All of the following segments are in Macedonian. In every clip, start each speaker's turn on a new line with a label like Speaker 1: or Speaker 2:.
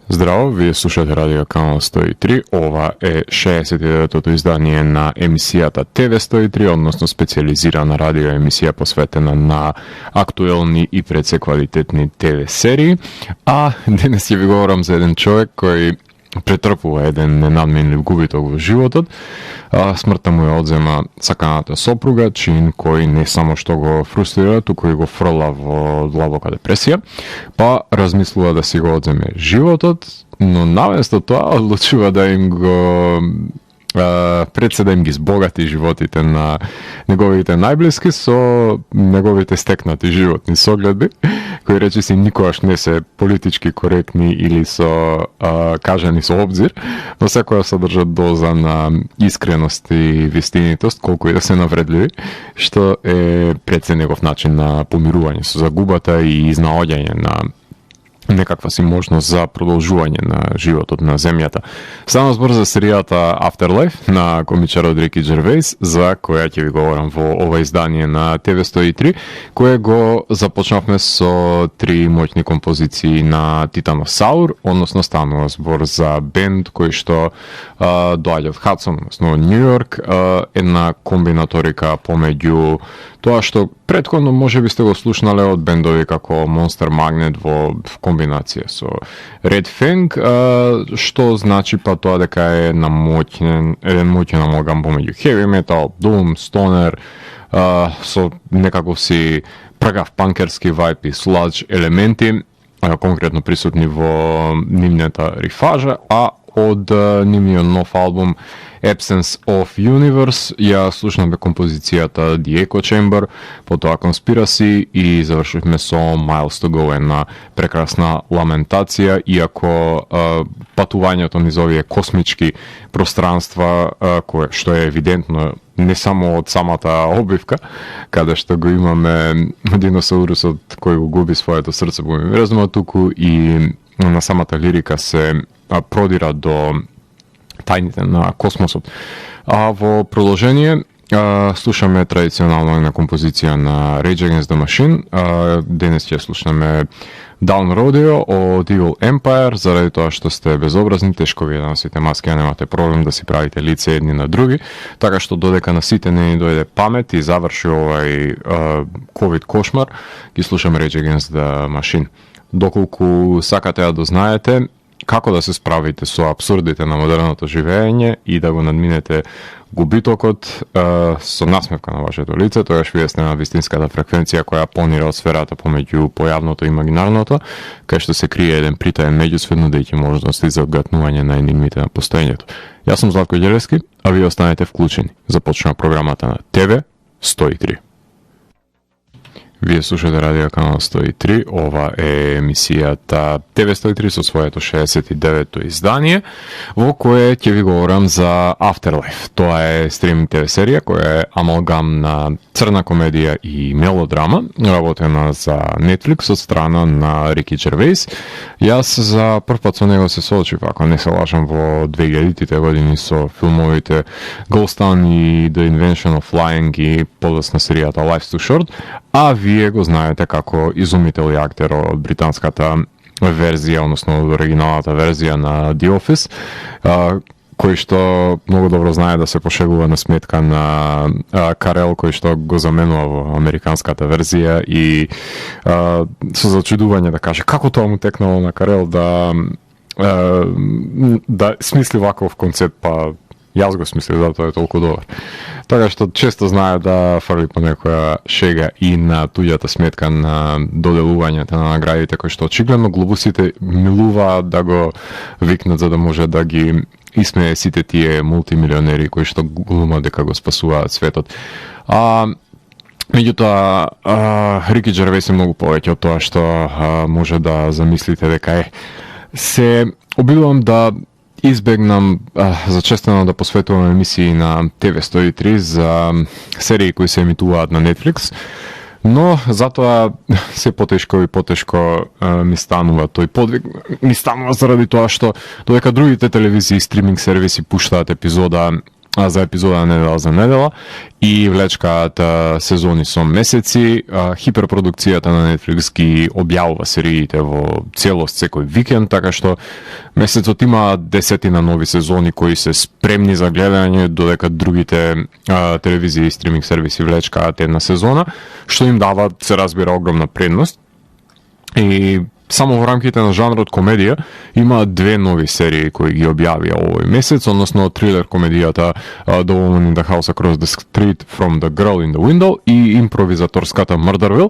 Speaker 1: Здраво, вие слушате Радио Канал 103. Ова е 69-тото издание на емисијата ТВ 103, односно специализирана радио емисија посветена на актуелни и предсе квалитетни ТВ серии. А денес ќе ви говорам за еден човек кој претрпува еден ненадменлив губиток во животот. Смртта му ја одзема саканата сопруга, чин кој не само што го фрустрира, туку и го фрла во длабока депресија, па размислува да си го одземе животот, но наместо тоа одлучува да им го пред се да им ги збогати животите на неговите најблиски со неговите стекнати животни согледби, кои речиси никогаш не се политички коректни или со кажани со обзир, но секоја содржат доза на искреност и вистинитост, колку и да се навредливи, што е пред се негов начин на помирување со загубата и изнаоѓање на некаква си можност за продолжување на животот на земјата. Стана збор за серијата Afterlife на комичарот Рики Джервејс, за која ќе ви говорам во ова издание на ТВ 103, кое го започнавме со три моќни композиции на Титанов Саур, односно станува збор за бенд кој што доаѓа од Хадсон, односно Нью Йорк, една комбинаторика помеѓу тоа што претходно може би сте го слушнале од бендови како Monster Magnet во комбинација со Red Fang, што значи па тоа дека е еден моќен амалгам помеѓу heavy metal, doom, stoner, со некако си пргав панкерски вајб и sludge елементи, конкретно присутни во нивната рифажа, а од нивниот нов албум Absence of Universe ја слушнаме композицијата The Echo Chamber, потоа Conspiracy и завршивме со Miles to Go, една прекрасна ламентација, иако патувањето низ овие космички пространства, кое што е евидентно не само од самата обивка, каде што го имаме диносаурусот кој го губи своето срце во универзумот, туку и на самата лирика се продира до тајните на космосот. А во продолжение слушаме традиционално една композиција на Rage Against the Machine. Денес ќе слушаме Down Rodeo од Evil Empire, заради тоа што сте безобразни, тешко ви да носите маски, а немате проблем да си правите лице едни на други, така што додека на сите не ни дојде памет и заврши овај COVID кошмар, ги слушаме Rage Against the Machine. Доколку сакате да дознаете како да се справите со абсурдите на модерното живење и да го надминете губитокот со насмевка на вашето лице, тогаш вие сте на вистинската фреквенција која понира од сферата помеѓу појавното и имагинарното, кај што се крие еден притаен меѓусвет нудејќи можности за одгатнување на енимите на постоењето. Јас сум Златко Ѓелевски, а вие останете вклучени. Започнува програмата на ТВ 103. Вие слушате Радио Канал 103, ова е емисијата ТВ 103 со своето 69-то издание, во кое ќе ви говорам за Afterlife. Тоа е стриминг ТВ серија која е амалгам на црна комедија и мелодрама, работена за Netflix од страна на Рики Джервејс. Јас за прв пат со него се соочив, ако не се лажам, во 2000-тите години со филмовите Ghost Town и The Invention of Flying и подоцна серијата Life's Too Short, а вие го знаете како изумител и актер од британската верзија, односно од оригиналната верзија на The Office, кој што многу добро знае да се пошегува на сметка на Карел, кој што го заменува во американската верзија и со зачудување да каже како тоа му текнало на Карел да смисли ваков концепт, па јас го смислив да тоа е толку добар. Така што често знае да фрли по некоја шега и на туѓата сметка на доделувањето на наградите, кои што очигледно глобусите милуваат да го викнат за да може да ги исмее сите тие мултимилионери кои што глумат дека го спасуваат светот. Меѓутоа, Рики Джервејс е многу повеќе од тоа што може да замислите дека е. Се обидувам да избегнам зачестено да посветувам емисии на ТВ 103 за серии кои се емитуваат на Netflix, но затоа се потешко и потешко ми станува тој подвиг. Ми станува заради тоа што додека другите телевизии и стриминг сервиси пуштаат епизода за епизода недела за недела и влечкаат сезони со месеци. Хиперпродукцијата на Netflix ги објавува сериите во целост секој викенд, така што месецот има 10 нови сезони кои се спремни за гледање, додека другите телевизии и стриминг сервиси влечкаат една сезона, што им дава, се разбира, огромна предност. И само во рамките на жанрот комедија има 2 нови серии кои ги објавија овој месец, односно трилер комедијата The Woman in the House Across the Street from the Girl in the Window и импровизаторската Murderville,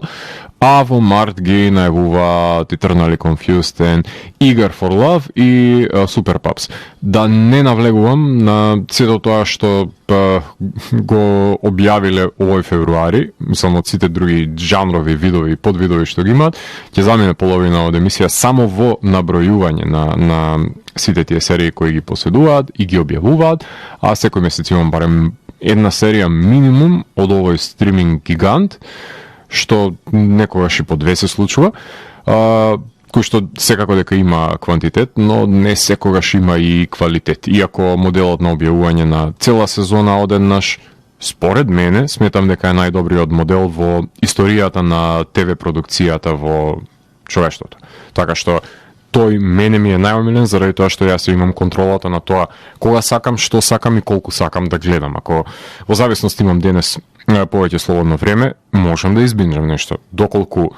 Speaker 1: а во март ги најавуваат Eternally Confused and Eager for Love и Super Pups. Да не навлегувам на сето тоа што го објавиле овој февруари, мислам од сите други жанрови, видови и подвидови што ги имаат, ќе замине половина од емисија само во набројување на сите тие серии кои ги поседуваат и ги објавуваат, а секој месец имам барем една серија минимум од овој стриминг гигант, што некогаш и по 2 се случува, кој што секако дека има квантитет, но не секогаш има и квалитет. Иако моделот на објавување на цела сезона одеднаш, според мене, сметам дека е најдобриот модел во историјата на ТВ продукцијата во човештвото. Така што тој мене ми е најомилен заради тоа што јас имам контролата на тоа кога сакам, што сакам и колку сакам да гледам. Ако во зависност имам денес повеќе слободно време, можам да избиндрам нешто. Доколку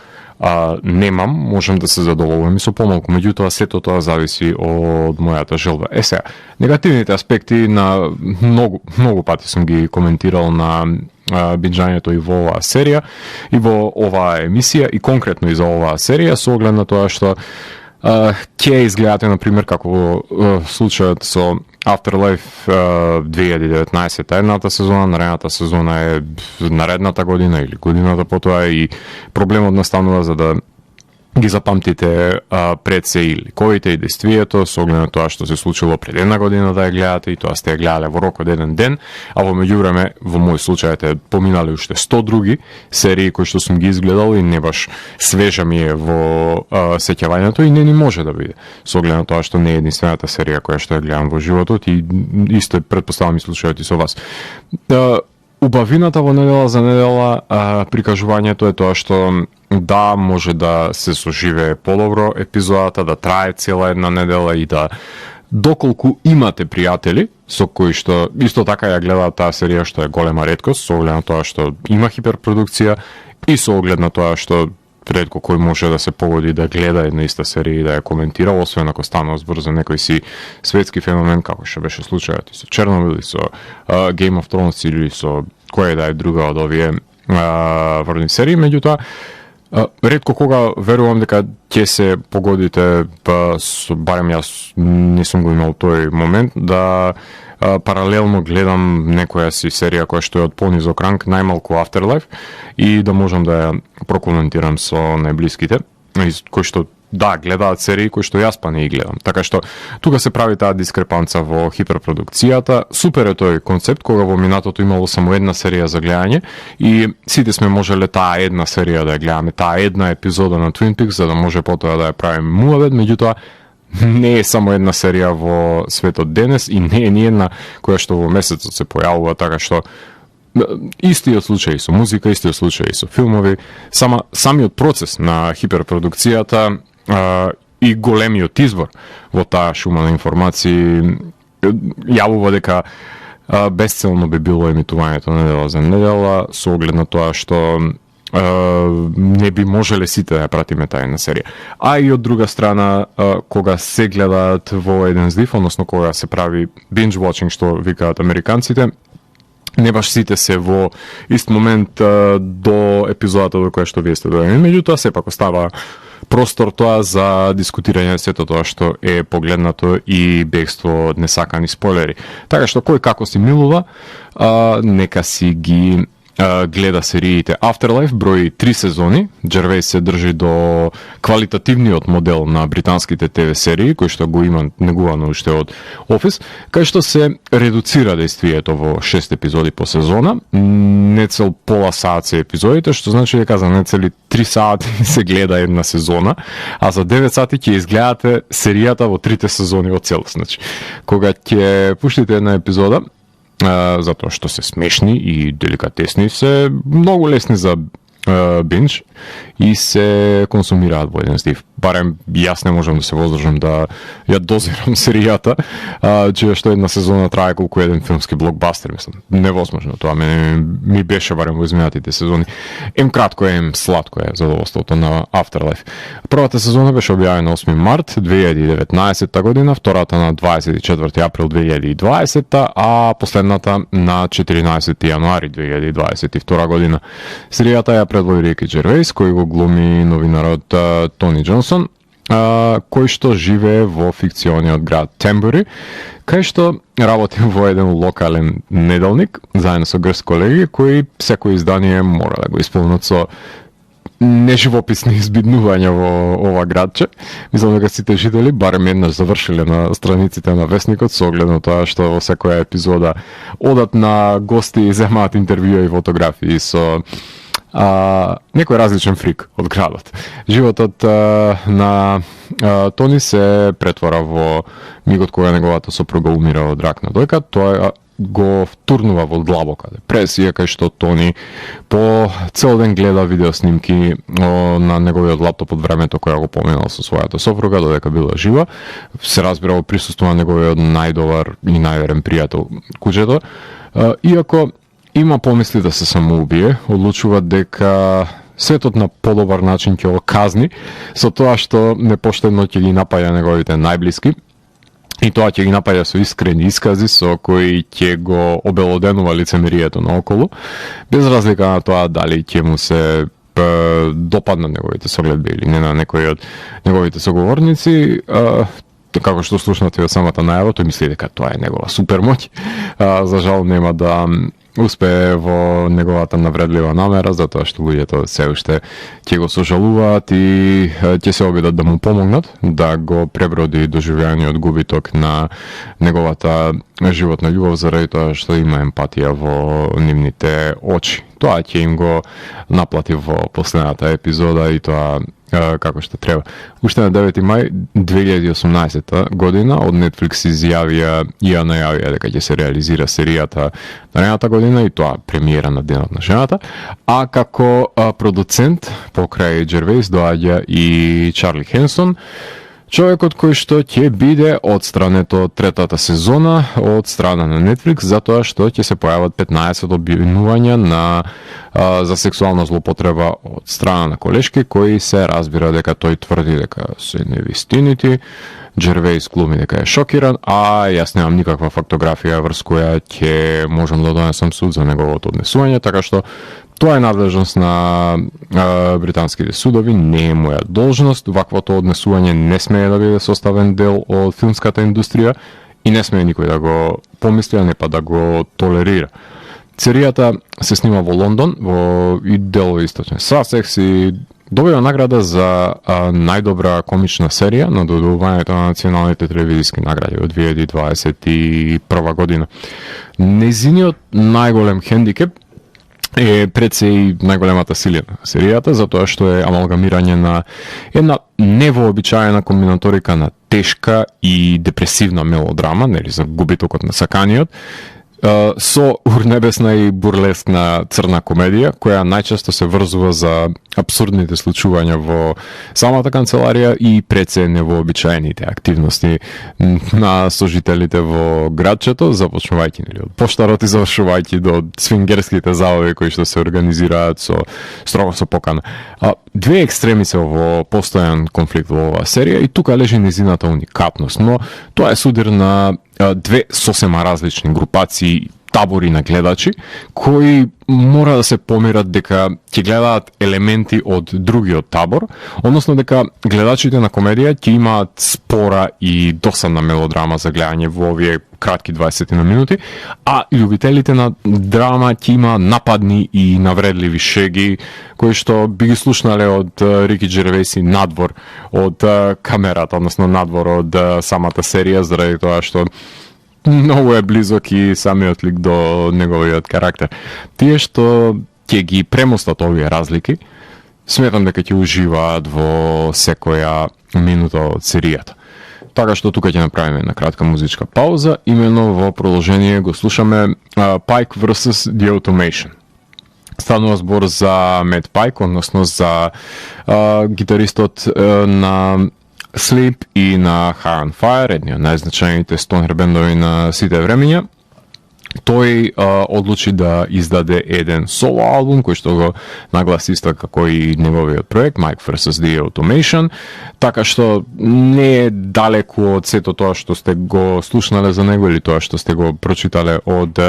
Speaker 1: немам, можам да се задоволувам и со помалку. Меѓутоа, сето тоа зависи од мојата желба. Сега, негативните аспекти на многу пати сум ги коментирал на бинџањето и во оваа серија, и во оваа емисија, и конкретно и за оваа серија, со оглед на тоа што ќе изгледате, например, како во случајот со Afterlife 2019, едната сезона, наредната сезона е наредната година или годината потоа, и проблемот настанува за да ги запамтите пред се и ликовите и действието, со оглед на тоа што се случило пред една година да ја гледате, и тоа сте ја гледале во рок од еден ден, а во меѓувреме, во мој случај е поминали уште 100 други серии кои што сум ги изгледал и не баш свежа ми е во сеќавањето и не ни може да биде, со оглед на тоа што не е единствената серија која што ја гледам во животот и исто претпоставам и случајот и со вас. Убавината во недела за недела прикажувањето е тоа што да, може да се соживее подобро епизодата, да трае цела една недела и да доколку имате пријатели со кои што исто така ја гледаат таа серија, што е голема реткост, со оглед на тоа што има хиперпродукција и со оглед на тоа што ретко кој може да се погоди да гледа една иста серија и да ја коментира, освен ако станува збор за некој си светски феномен, како што беше случајот и со Чернобил, и со Game of Thrones или со која да е друга од овие врвни серии. Меѓутоа, ретко кога верувам дека ќе се погодите, барем јас не сум го имал тој момент, да паралелно гледам некоја си серија која што е од понизок ранг, најмалку Afterlife, и да можам да ја прокоментирам со најблиските, кои што да, гледаат серии кои што јас па не ги гледам. Така што тука се прави таа дискрепанца во хиперпродукцијата. Супер е тој концепт кога во минатото имало само една серија за гледање и сите сме можеле таа една серија да ја гледаме, таа една епизода на Twin Peaks, за да може потоа да ја правиме муавет. Меѓутоа не е само една серија во светот денес и не е ни една која што во месецот се појавува, така што истиот случај со музика, истиот случај со филмови, самиот процес на хиперпродукцијата и големиот избор во таа шума на информации јавува дека бесцелно би било емитувањето недела за недела, со оглед на тоа што не би можеле сите да ја пратиме таа една серија. А и од друга страна, кога се гледаат во еден злив, односно кога се прави binge watching, што викаат американците, не баш сите се во ист момент до епизодата до која што вие сте дојдени. Меѓутоа, сепак остава простор тоа за дискутирање сето тоа што е погледнато и бегство од несакани спойлери. Така што кој како си милува, нека си ги гледа сериите. Afterlife брои 3 сезони. Джервејс се држи до квалитативниот модел на британските ТВ серии, кој што го има негувано уште од Office, кај што се редуцира действието во 6 епизоди по сезона. Не цел пола саат се епизодите, што значи дека за нецели 3 сати се гледа една сезона, а за 9 сати ќе изгледате серијата во 3 сезони од целост. Значи, кога ќе пуштите една епизода, затоа што се смешни и деликатесни, се многу лесни за бинч и се консумираат во еден стив. Барем јас не можам да се воздржам да ја дозирам серијата, че што една сезона трае колку еден филмски блокбастер, мислам. Невозможно тоа ми беше барем во изминатите сезони. Ем кратко ем сладко е задоволството на Afterlife. Првата сезона беше објавена 8 март 2019 година, втората на 24 април 2020, а последната на 14 јануари 2022 година. Серијата ја предводи Рики Джервейс, кој го глуми новинарот Тони Џонсон, кој што живее во фикциониот град Тембури, кај што работи во еден локален неделник, заедно со грст колеги, кои секој издание мора да го исполнат со неживописни избиднувања во ова градче. Мислам дека сите жители барем еднаш завршиле на страниците на весникот со оглед на тоа што во секоја епизода одат на гости и земаат интервјуи и фотографии со некој различен фрик од градот. Животот на Тони се претвора во мигот кога неговата сопруга умира од рак на дојка. Тоа го втурнува во длабока депресија, кај што Тони по цел ден гледа видеоснимки на неговиот лаптоп од времето кога го поминал со својата сопруга додека била жива. Се разбира во присуство на неговиот најдобар и најверен пријател куќето. Иако има помисли да се самоубие, одлучува дека светот на подобар начин ќе го казни со тоа што непоштедно ќе ги напаѓа неговите најблиски и тоа ќе ги напаѓа со искрени искази со кои ќе го обелоденува лицемерието наоколу, без разлика на тоа дали ќе му се допаднат неговите согледби или не на некои од неговите соговорници. Како што слушнате од самата најава, тој мисли дека тоа е негова супермоќ. За жал нема да успее во неговата навредлива намера, затоа што луѓето се уште ќе го сожалуваат и ќе се обидат да му помогнат да го преброди доживеаниот губиток на неговата животна љубов, заради тоа што има емпатија во нивните очи. Тоа ќе им го наплати во последната епизода и тоа како што треба. Уште на 9 мај 2018 година од Netflix изјавија и ја најавија дека ќе се реализира серијата наредната година и тоа премиера на Денот на жената, а како продуцент покрај Джервейс доаѓа и Чарли Хенсон, човекот кој што ќе биде одстранет од третата сезона од страна на Netflix затоа што ќе се појават 15 обвинувања за сексуална злоупотреба од страна на колешки кои се разбира дека тој тврди дека се невистинити. Джервейс глуми дека е шокиран, а јас немам никаква фактографија врз која ќе можам да донесам суд за неговото однесување, така што тоа е надлежност на британските судови, не е моја должност. Ваквото однесување не смее да биде составен дел од филмската индустрија и не смее никој да го помисли, а не па да го толерира. Серијата се снима во Лондон, во и делови источен Сасекс и добива награда за најдобра комична серија на додуването на националните телевизиски награди од 2021 година. Незиниот најголем хендикеп е пред се и најголемата силина серијата, затоа што е амалгамирање на една невообичаена комбинаторика на тешка и депресивна мелодрама, нели за губитокот на саканиот, со урнебесна и бурлескна црна комедија, која најчесто се врзува за апсурдните случувања во самата канцеларија и пред се невообичаените активности на сожителите во градчето, започнувајќи нели од поштарот и завршувајќи до свингерските забави кои што се организираат строго со покана. Две екстреми се во постојан конфликт во оваа серија и тука лежи низината уникатност, но тоа е судир на две сосема различни групации, табори на гледачи, кои мора да се помират дека ќе гледаат елементи од другиот табор, односно дека гледачите на комедија ќе имаат спора и досадна мелодрама за гледање во овие кратки 20 на минути, а љубителите на драма ќе има нападни и навредливи шеги, кои што би ги слушнале од Рики Джервейс и надвор од камерата, односно надвор од самата серија, заради тоа што многу е близок и самиот лик до неговиот карактер. Тие што ќе ги премостат овие разлики, сметам дека ќе уживаат во секоја минута од серијата. така што тука ќе направиме една кратка музичка пауза. Имено во продолжение го слушаме Pike vs. The Automation. Станува збор за Мет Пайк, односно за гитаристот на Sleep и на High on Fire, едни од најзначајните стонер бендови на сите времења. Тој одлучи да издаде еден соло албум кој што го нагласи исто како и неговиот проект Mike vs. The Automation, така што не е далеку од сето тоа што сте го слушнале за него или тоа што сте го прочитале од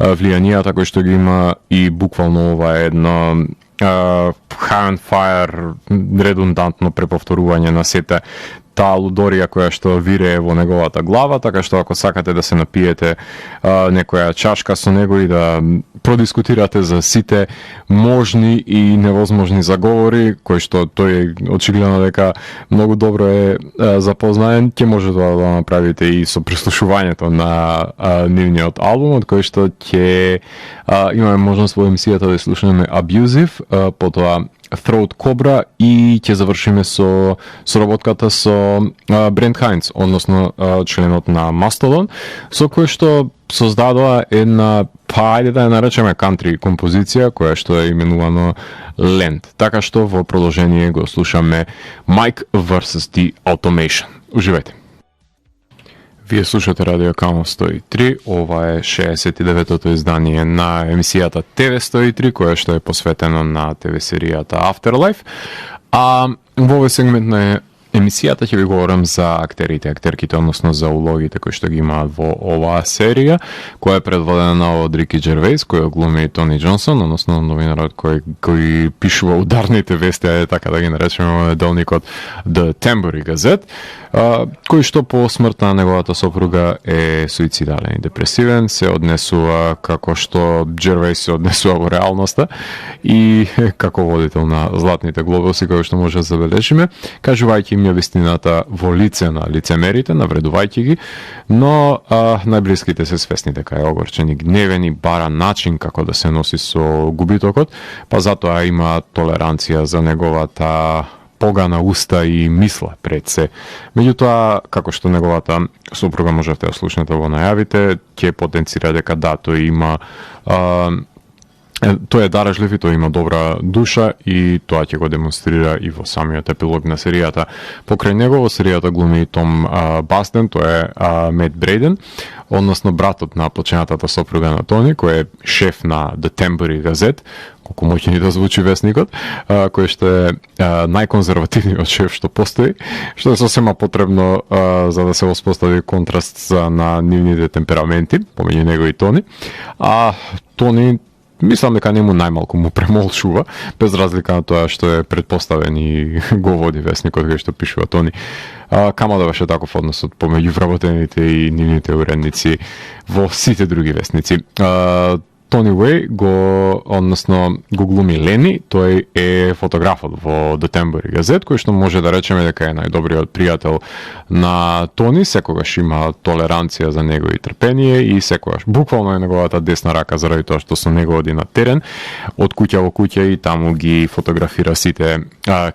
Speaker 1: влијанијата кој што ги има и буквално ова едно High on Fire редундантно преповторување на сете таа лудорија која што вирее во неговата глава, така што ако сакате да се напиете некоја чашка со него и да продискутирате за сите можни и невозможни заговори, кои што тој очигледно дека многу добро е запознаен, ќе може тоа да направите и со преслушувањето на нивниот албум, од кој што ќе имаме можност во емисијата да слушаме Abusive, потоа Throat Cobra и ќе завршиме со соработката со Брент Хайнц, односно членот на Mastodon, со кој што создадоа една, ајде да ја наречеме кантри композиција, која што е именувано Land. Така што во продолжение го слушаме Mike vs. The Automation. Уживајте! Вие слушате Радио Канал 103, ова е 69-тото издание на емисијата ТВ 103, која што е посветено на ТВ серијата Afterlife. А во овој сегмент на емисијата ќе ви говорам за актерите, актерките, односно за улогите кои што ги имаат во оваа серија, која е предводена од Рики Джервейс, кој глуми Тони Џонсон, односно новинарот кој пишува ударните вести, ајде така да ги наречеме во неделникот The Tambourine Gazette, кој што по смрт на неговата сопруга е суицидален и депресивен, се однесува како што Джервейс се однесува во реалноста и како водител на Златните глобуси, кој што може да забележиме, кажувајќи им ја вистината во лице на лицемерите, навредувајќи ги, но најблиските се свесни дека е огорчен и гневен и бара начин како да се носи со губитокот, па затоа има толеранција за неговата погана уста и мисла пред се. Меѓутоа, како што неговата сопруга можете да слушнете во најавите, ќе потенцира дека да, тој има тој е даражлив и тој има добра душа и тоа ќе го демонстрира и во самиот епилог на серијата. Покрај него во серијата глуми Том Бастен, тој е Мет Брейден, односно братот на починатата сопруга на Тони, кој е шеф на The Tambourine Gazette, колку моќни да звучи весникот, кој што е најконзервативниот шеф што постои, што е сосема потребно за да се воспостави контраст на нивните темпераменти, помеѓу него и Тони. А Тони мислам дека нему најмалку му премолчува, без разлика на тоа што е предпоставен и го води весникот кој што пишува Тони. Камо да беше таков односот помеѓу вработените и нивните уредници во сите други весници. Тони Уей го глуми Лени, тој е фотографот во The Tambourine Gazette, кој што може да речеме дека е најдобриот пријател на Тони, секогаш има толеранција за него и трпение и секогаш буквално е неговата десна рака заради тоа што со него оди на терен, од куќа во куќа и таму ги фотографира сите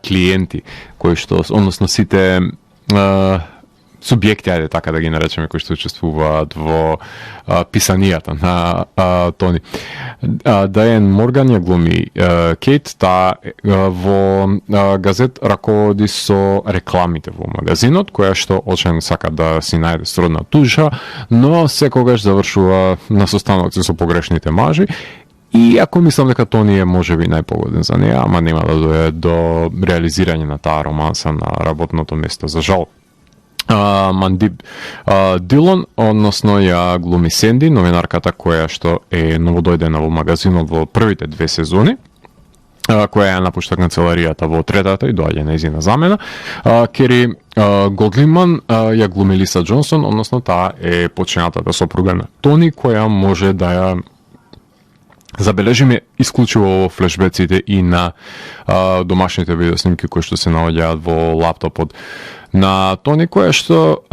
Speaker 1: клиенти, кои што, односно сите субјекти, ајде така да ги наречеме, кои што учествуваат во писанијата на Тони. Дајан Морган ја глуми Кейт, таа во газет раководи со рекламите во магазинот, која што очен сака да си најде сродна туша, но секогаш завршува на состаноци со погрешните мажи. И ако мислам дека Тони е можеби најпогоден за неа, ама нема да дојде до реализирање на таа романса на работното место, за жал. Мандип Дилон, односно ја глуми Сенди, новинарката која што е новодојдена во магазинот во првите 2 сезони, која ја напушта канцеларијата во третата и доаѓа нејзина замена. Кери Годлиман ја глуми Лиса Џонсон, односно таа е починатата сопруга на Тони, која може да ја забележиме исклучиво во флешбеците и на домашните видеоснимки кои што се наоѓаат во лаптопот на Тони, која што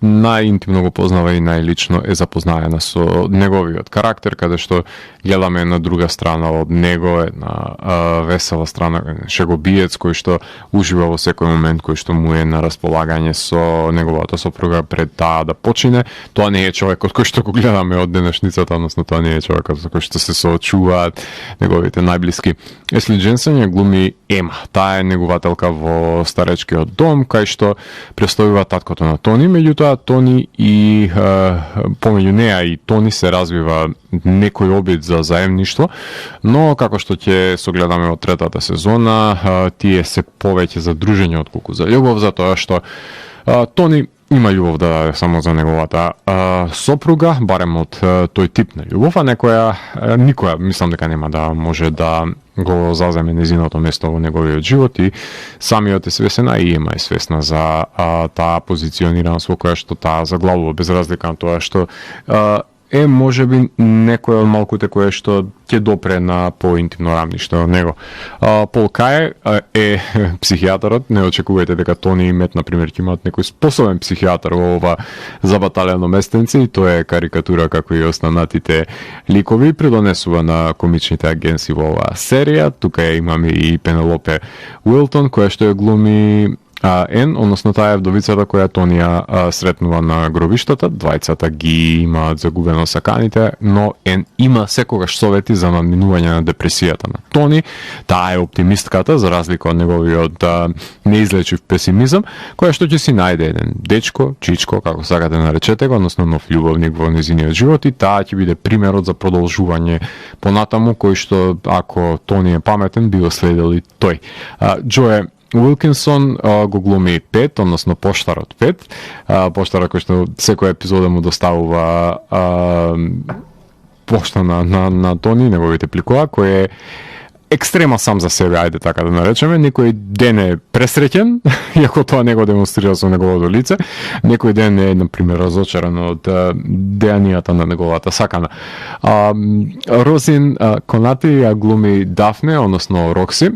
Speaker 1: најинтимно го познава и најлично е запознаена со неговиот карактер, каде што гледаме една друга страна од него, една весела страна, шегобиец кој што ужива во секој момент кој што му е на располагање со неговата сопруга пред таа да почине. Тоа не е човекот кој што го гледаме од денешницата, односно тоа не е човекот со кој што се соочуваат неговите најблиски. Если Дженсен ја глуми Ема. Таа е негователка во старечкиот дом, кај што представува таткото на Тони, меѓутоа Тони и помеѓу неа и Тони се развива некој обид за заемништво, но како што ќе согледаме од третата сезона, тие се повеќе за дружење отколку за љубов, затоа што Тони има љубов да даде само за неговата сопруга, барем од тој тип на љубов, а никоја мислам дека нема да може да го заземе незиното место во неговиот живот и самиот е свесен, а и Ема е свесна за таа позиционираност во која што таа заглавува, без разлика на тоа што е можеби некој од малкуте кое што ќе допре на поинтимно рамниште од него. Пол Кај е психијатарот, не очекувајте дека Тони и Мет, например, ќе имаат некој способен психијатар во ова забаталено местенце, и тоа е карикатура како и останатите ликови, придонесува на комичните агенси во оваа серија. Тука имаме и Пенелопе Уилтон, која што ја глуми Ен, односно таа е вдовицата која Тонија сретнува на гробиштата. Двајцата ги имаат загубено саканите, но Ен има секогаш совети за надминување на депресијата на Тони. Таа е оптимистката, за разлика од неговиот неизлечив песимизам, која што ќе си најде еден дечко, чичко, како сакате наречете го, односно нов љубовник во незиниот живот, и таа ќе биде примерот за продолжување понатаму, кој што, ако Тони е паметен, би го следел и тој. Џое Уилкинсон го глуми Пет, односно поштарот Пет, поштарот кој што секоја епизода му доставува пошта на Тони, неговите пликова, кој е екстрема сам за себе, ајде така да наречеме. Некој ден е пресреќен, иако тоа не го демонстрира со неговото лице. Некој ден е, например, разочаран од дејанијата на неговата сакана. Розин Конати ја глуми Дафне, односно Рокси,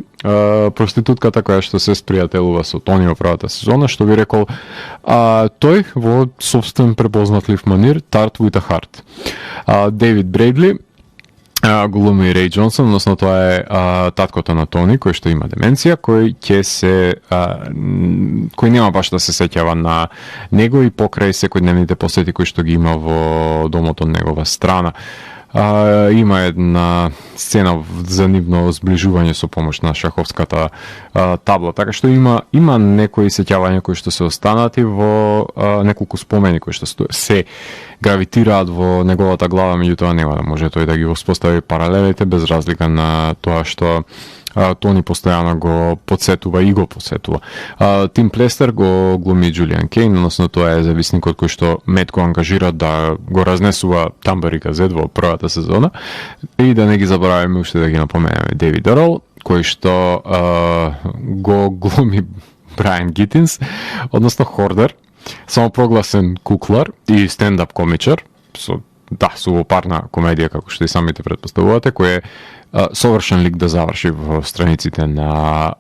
Speaker 1: проститутката која што се спријателува со Тони во првата сезона, што би рекол тој во собствен препознатлив манир, Tart with a Heart. Дейвид Брейдли глуми Рей Джонсон, односно тоа е таткото на Тони, кој што има деменција, кој нема баш да се сеќава на него и покрај секојдневните посети кои што ги има во домот од негова страна. Има една сцена за нивно зближување со помош на шаховската табла, така што има некои сеќавања кои што се останати во неколку спомени кои што се гравитираат во неговата глава, меѓутоа нема да може тој да ги воспостави паралелите, без разлика на тоа што Тони постојано го подсетува и го подсетува. Тим Плестер го глуми Џулијан Кейн, односно тоа е зависникот кој што Мет го ангажира да го разнесува Тамбари Газет во првата сезона. И да не ги забораваме уште да ги напоменеме Дейвид Ерол, кој што го глуми Брайан Гитинс, односно Хордер, самопрогласен куклар и стендап комичар, со сувопарна комедија, како што и самите предпоставувате, кој е совршен лик да заврши во страниците на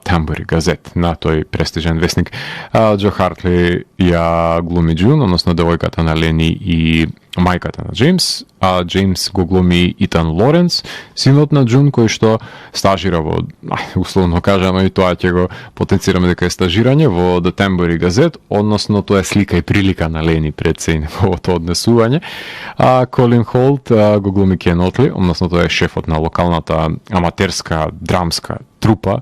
Speaker 1: Тамбари Газет, на тој престижен весник. Џо Хартли ја глуми Џун, односно девојката на Лени и мајката на Джеймс, а Джеймс го глуми Итан Лоренс, синот на Џун, кој што стажира во, условно кажано и тоа ќе го потенцираме дека е стажирање во The Тамбари Газет, односно тоа е слика и прилика на Лени пред се и неговото однесување. Колин Холт го глуми Кен Отли, односно тоа е шефот на локалната аматерска драмска трупа,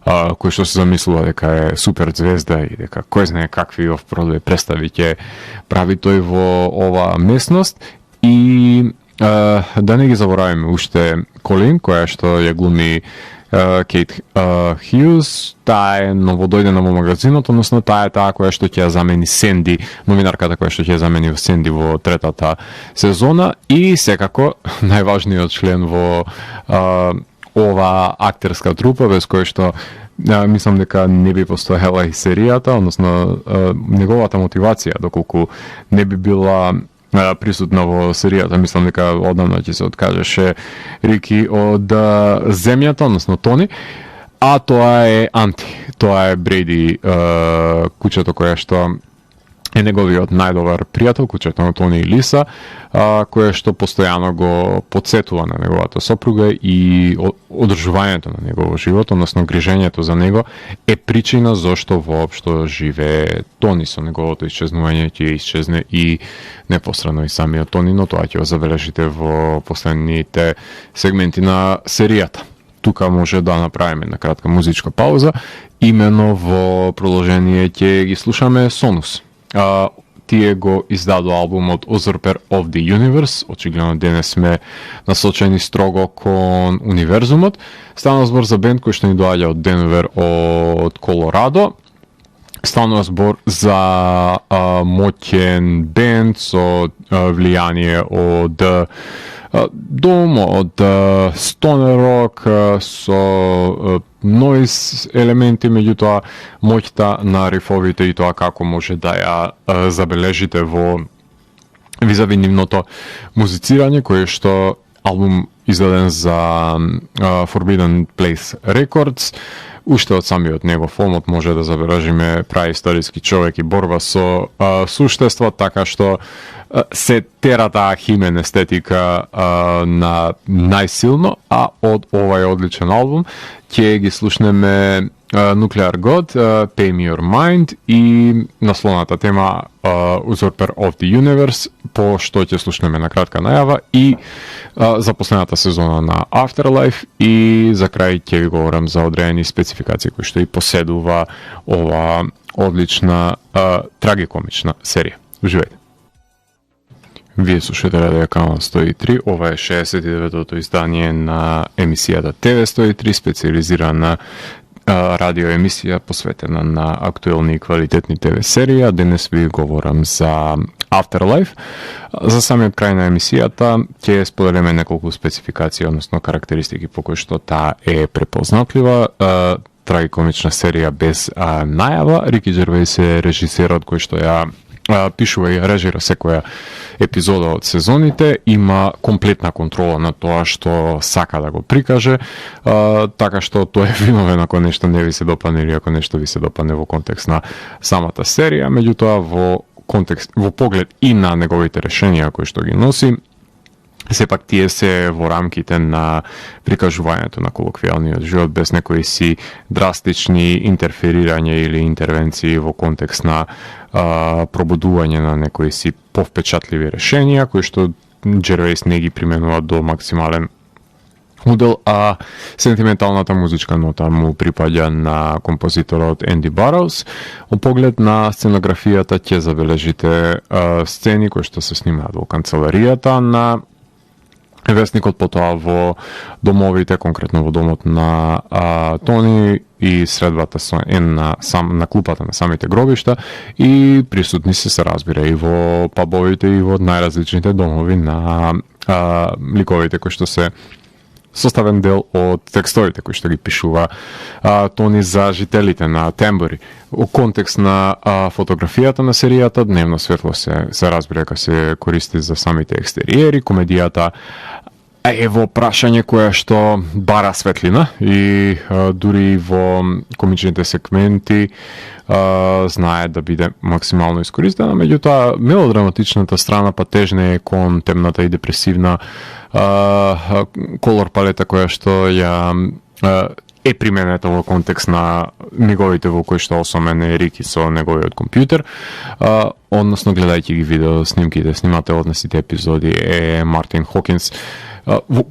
Speaker 1: кој што се замислува дека е супер звезда и дека кој знае какви оф-бродвеј представи ќе прави тој во оваа местност. И да не ги забораваме уште Колин, која што ја глуми Кейт Хјуз, таа е новодојдена во магазинот, односно таа е таа која што ќе ја замени Сенди, новинарката која што ќе ја замени Сенди во третата сезона, и секако најважниот член во ова актерска трупа, без кој што мислам дека не би постоела и серијата, односно неговата мотивација, доколку не би била присутна во серијата, мислам дека одамна ќе се откажеше Рики од земјата, односно Тони. А тоа е Анти. Тоа е Брейди, кучето кое што е неговиот најдобар пријател, кучето на Тони и Лиса, кое што постојано го подсетува на неговата сопруга и одржувањето на негово живот, односно грижењето за него е причина зашто воопшто живее Тони. Со неговото исчезнување ќе исчезне и непосредно и самиот Тони, но тоа ќе го забележите во последните сегменти на серијата. Тука може да направиме на кратка музичка пауза. Имено во продолжение ќе ги слушаме Sonus. Тие го издадо албумот Usurper of the Universe. Очигледно денес сме насочени строго кон универзумот. Стана збор за бенд кој што ни доаѓа од Денвер, од Колорадо. Станува збор за моќен бенд со влијание од дом, од стонер рок, со нойз елементи, меѓутоа моќта на рифовите и тоа како може да ја забележите во визави нивното музицирање, кое што албум издаден за Forbidden Place Records. Уште од самиот негов омот може да забележиме праисториски човек и борба со суштества, така што се тера таа химен естетика на најсилно, а од овај одличен албум ќе ги слушнеме Nuclear God, Pay Me Your Mind и насловната тема Usurper of the Universe, по што ќе слушнеме на кратка најава и за последната сезона на Afterlife, и за крај ќе ви говорам за одредени спецификации кои што и поседува ова одлична трагикомична серија. Уживајте. Вие слушате Радио Канал 103, ова е 69-тото издание на емисијата ТВ 103, специализирана радио емисија посветена на актуелни и квалитетни ТВ серија. Денес ви говорам за Afterlife. За самиот крај на емисијата ќе споделиме неколку спецификации, односно карактеристики по кои што таа е препознатлива. Трагикомична серија без најава. Рики Джервејс е режисерот кој што ја пишува и режира секоја епизода од сезоните, има комплетна контрола на тоа што сака да го прикаже, така што тоа е виновен ако нешто не ви се допадне или ако нешто ви се допадне во контекст на самата серија, меѓутоа во поглед и на неговите решенија кои што ги носи, сепак тие се во рамките на прикажувањето на колоквијалниот живот, без некои си драстични интерферирање или интервенции во контекст на пробудување на некои си повпечатливи решенија, кои што Джервејс не ги применува до максимален удел, а сентименталната музичка нота му припаѓа на композиторот Енди Бароуз. Во поглед на сценографијата ќе забележите сцени кои што се снимаат во канцеларијата на вестникот, потоа во домовите, конкретно во домот на Тони и средбата со на клупата на самите гробишта, и присутни се разбира и во пабовите и во најразличните домови на ликовите кои што се составен дел од текстовите кои што ги пишува Тони за жителите на Тембори. Во контекст на фотографијата на серијата, дневно светло се разбира дека се користи за самите екстериери. Комедијата е во прашање кое што бара светлина и дури во комичните сегменти знае да биде максимално искористена, меѓутоа мелодраматичната страна па тежне е кон темната и депресивна колор палета која што ја е применета во контекст на миговите во кои што осомен е Рики со неговиот компјутер, односно гледајќи ги видео снимките, снимателот на сите епизоди е Мартин Хокинс.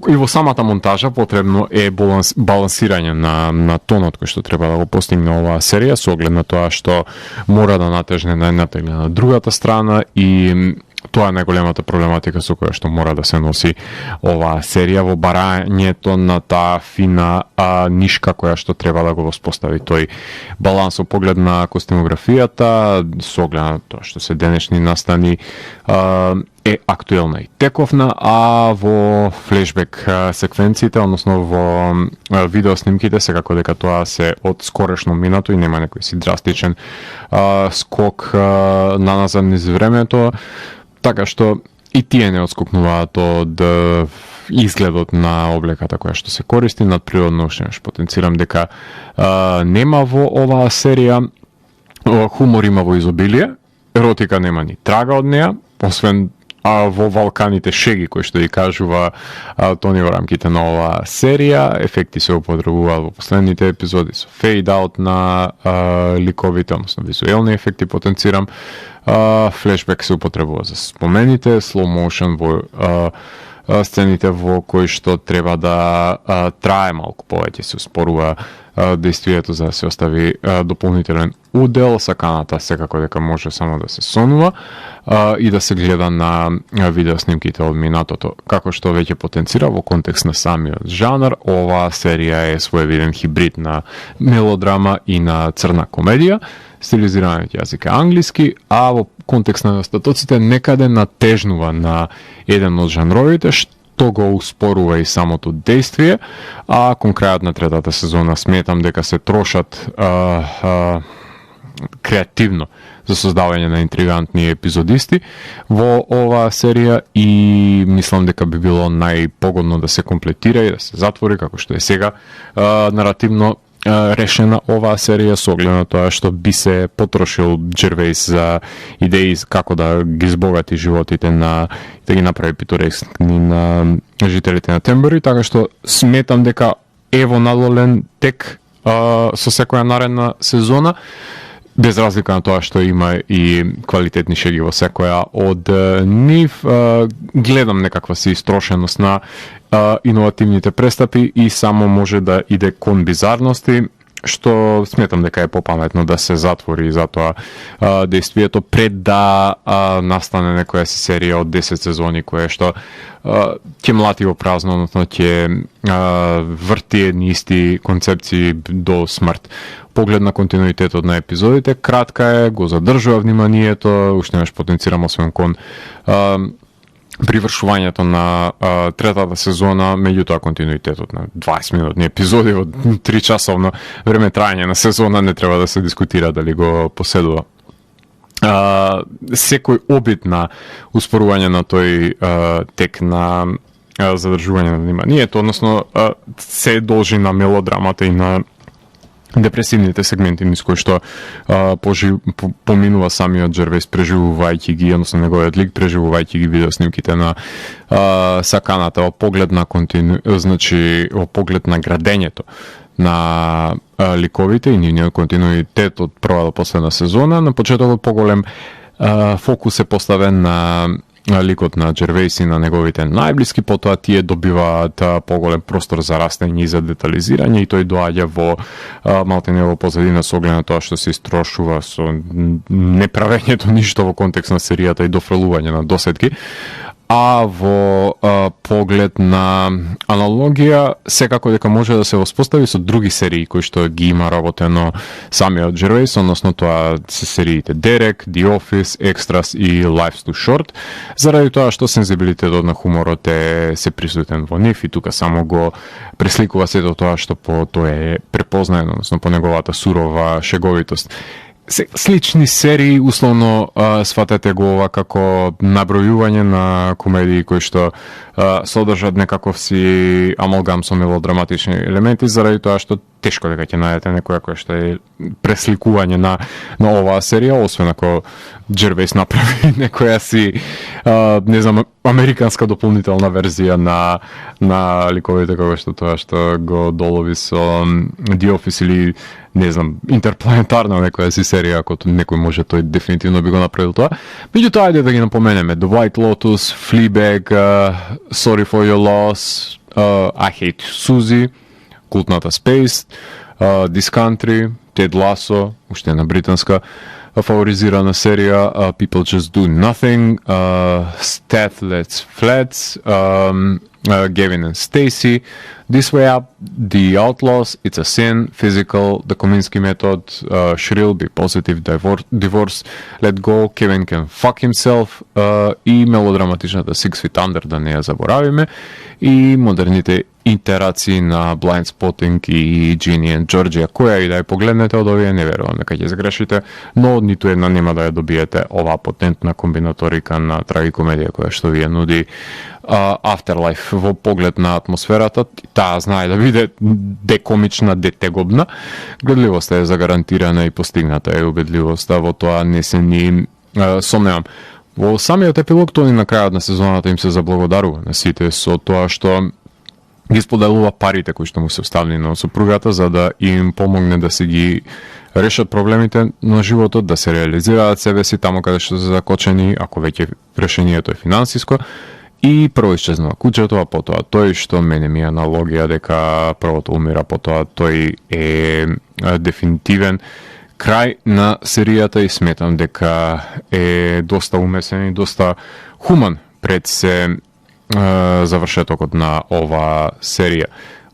Speaker 1: И во самата монтажа потребно е балансирање на тонот кој што треба да го постигне оваа серија, со оглед на тоа што мора да натежне на едната или на другата страна, и тоа е најголемата проблематика со која што мора да се носи оваа серија, во барањето на таа фина нишка која што треба да го воспостави тој баланс. Во поглед на костимографијата, со оглед на тоа што се денешни настани, е актуелна и тековна, а во флешбек секвенциите, односно во видеоснимките, секако дека тоа се од скорешно минато и нема некој си драстичен скок наназад низ времето, така што и тие не отскокнуваат од изгледот на облеката која што се користи, надприродно уште нешто потенцирам дека нема во оваа серија. Хумор има во изобилие, еротика нема ни трага од неа, освен во Валканите шеги кои што ги кажува Тони во рамките на оваа серија. Ефекти се употребуваат во последните епизоди со фейд аут на ликовите, односно визуелни ефекти потенцирам. Флешбек се употребува за спомените, slow motion во сцените во кои што треба да трае малку повеќе, се успорува действието за да се остави дополнителен удел. Саканата секако дека може само да се сонува и да се гледа на видеоснимките од минатото. Како што веќе потенцира во контекст на самиот жанр, оваа серија е своевиден хибрид на мелодрама и на црна комедија. Стилизираниот јазик е англиски, а во контекст на недостатоците некаде натежнува на еден од жанровите, што го успорува и самото действие, а кон крајот на третата сезона сметам дека се трошат креативно за создавање на интригантни епизодисти во оваа серија и мислам дека би било најпогодно да се комплетира и да се затвори како што е сега наративно решена оваа серија со оглед на тоа што би се потрошил Джервеис за идеи како да ги збогати животите на да ги направи питорескни на жителите на Тембери, така што сметам дека ево надолен тек со секоја наредна сезона, без разлика на тоа што има и квалитетни шеги во секоја од нив. Гледам некаква си истрошеност на иновативните престапи и само може да иде кон бизарности, што сметам дека е попаметно да се затвори за тоа действието пред да настане некоја си серија од 10 сезони која што ќе млати во празно, односно ќе врти едни исти концепции до смрт. Поглед на континуитетот на епизодите, кратка е, го задржува вниманието, уште нешто потенцирам освен кон привршувањето на третата сезона, меѓутоа континуитетот на 20 минутни епизоди од 3 часовно време трајање на сезона не треба да се дискутира дали го поседува. Секој обид на успорување на тој тек на задржување на вниманието, односно се должи на мелодрамата и на депресивните сегменти низ кои што поминува самиот Джервеис преживувајќи ги, односно неговиот лик преживувајќи ги видеоснимките на саканата во поглед на значи во поглед на градењето на ликовите и нивниот континуитет од прва до последна сезона. На почетокот поголем фокус е поставен на ликот на Джервеис и на неговите најблиски, потоа тие добиваат поголем простор за растење и за детализирање и тој доаѓа во малтене во позадина со оглед на тоа што се истрошува со неправењето ништо во контекст на серијата и дофрлување на досетки. А во поглед на аналогија, секако дека може да се воспостави со други серии кои што ги има работено самиот Джервеис, односно тоа се сериите Derek, The Office, Extras и Life's Too Short, заради тоа што сензибилитетот на хуморот е се присутен во нив и тука само го пресликува сето тоа што по тоа е препознаено, односно по неговата сурова шеговитост. Слични серии, условно сватете го ова како набројување на комедии кои што содржат некаков си амалгам со мелодраматични елементи, заради тоа што тешко дека ќе најдете некоја која што е пресликување на оваа серија, освен ако Джервеис направи некоја си не знам, американска дополнителна верзија на ликовите како што тоа што го долови со The Office или не знам, интерпланетарна некоја си серија, ако некој може, тој дефинитивно би го направил тоа. Меѓутоа, ајде да ги напоменеме. The White Lotus, Fleabag, Sorry for Your Loss, I Hate Suzy, Култната Space, This Country, Ted Lasso, уште една британска фаворизирана серија, People Just Do Nothing, Stathlets Flats, Gavin and Stacey, This Way Up, The Outlaws, It's a Sin, Physical, The Kominsky Method, Shrill, Be Positive, Divorce, Let Go, Kevin Can Fuck Himself и мелодраматичната Six Feet Under, да не ја заборавиме, и модерните интерации на Blindspotting и Ginny and Georgia, која и да ја погледнете од овие, не верувам дека ќе сгрешите, но од ниту една нема да ја добиете оваа потентна комбинаторика на трагикомедија која што ви ја нуди Afterlife во поглед на атмосферата. Таа знае да биде декомична, детегобна. Гледливоста е загарантирана и постигната е убедливоста, во тоа не се ни сомневам. Во самиот епилог тони на крајот на сезоната им се заблагодарува на сите со тоа што ги споделува парите кои што му се оставени на сопругата за да им помогне да се ги решат проблемите на животот, да се реализираат себе си таму каде што се закочени, ако веќе решението е финансиско. И прво исчезнува куќето, а потоа тој што мене ми е аналогија дека првото умира, потоа тој е дефинитивен крај на серијата и сметам дека е доста умесен и доста хуман пред се завршетокот на ова серија.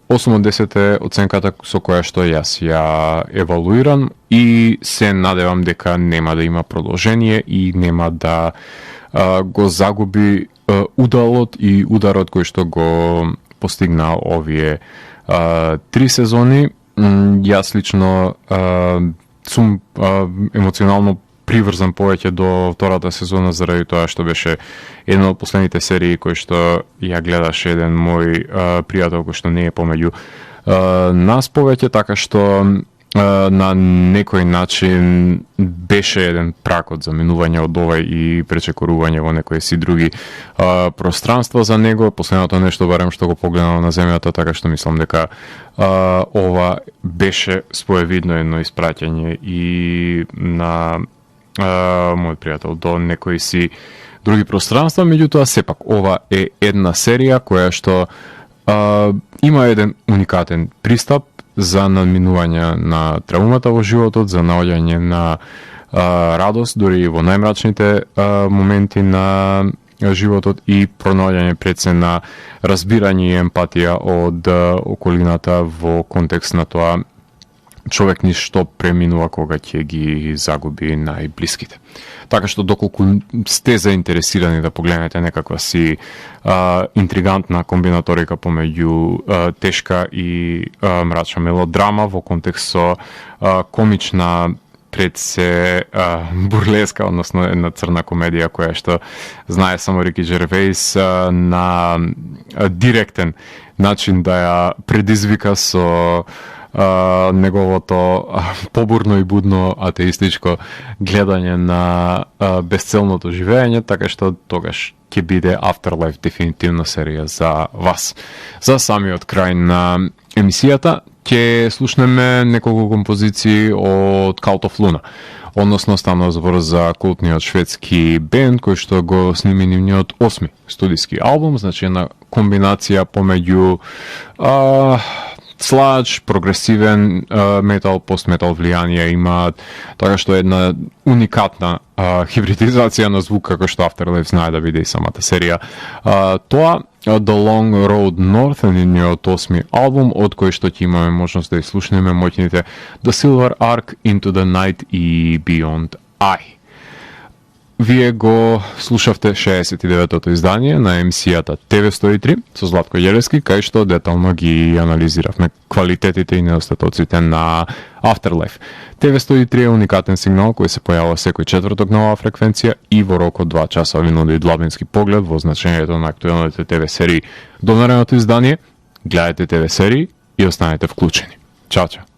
Speaker 1: 8 од 10 е оценката со која што јас ја евалуирам и се надевам дека нема да има продолжение и нема да го загуби удалот и ударот кој што го постигна овие 3 сезони. Јас лично сум емоционално приврзан повеќе до втората сезона заради тоа што беше една од последните серии кои што ја гледаше еден мој пријател кој што не е помеѓу нас повеќе, така што на некој начин беше еден прак од заминување од овај и пречекорување во некои си други пространства за него. Последното нешто барем што го погледнал на земјата, така што мислам дека ова беше своевидно едно испраќање и на мојот пријател до некои си други пространства, меѓутоа сепак ова е една серија која што има еден уникатен пристап за надминување на травмата во животот, за наоѓање на радост дури и во најмрачните моменти на животот и пронаоѓање пред се на разбирање и емпатија од околината во контекст на тоа човек ни што преминува кога ќе ги загуби најблиските. Така што доколку сте заинтересирани да погледнете некаква си интригантна комбинаторика помеѓу тешка и мрачна мелодрама во контекст со комична пред се бурлеска, односно една црна комедија која што знае само Рики Жервејс на директен начин да ја предизвика со неговото побурно и будно атеистичко гледање на безцелното живење, така што тогаш ќе биде Afterlife дефинитивна серија за вас. За самиот крај на емисијата ќе слушнеме неколку композиции од Cult of Luna. Односно станува збор за култниот шведски бенд кој што го сними нивниот 8ми студиски албум, значи една комбинација помеѓу слач, прогресивен метал, постметал влијанија имаат, така што една уникатна хибридизација на звук како што Afterlife знае да биде и самата серија. Тоа The Long Road North е нивниот 8ми албум, од кој што ќе имаме можност да слушнеме моќните The Silver Arc, Into the Night и Beyond Eye. Вие го слушавте 69-тото издание на емисијата TV103 со Златко Јелевски, кај што детално ги анализиравме квалитетите и недостатоците на Afterlife. TV103 е уникатен сигнал кој се појавува секој четврток на оваа фреквенција и во рок од 2 часа ви нуди длабински поглед во значењето на актуелните ТВ серии. До наредното издание, гледајте ТВ серии и останете вклучени. Чао, чао!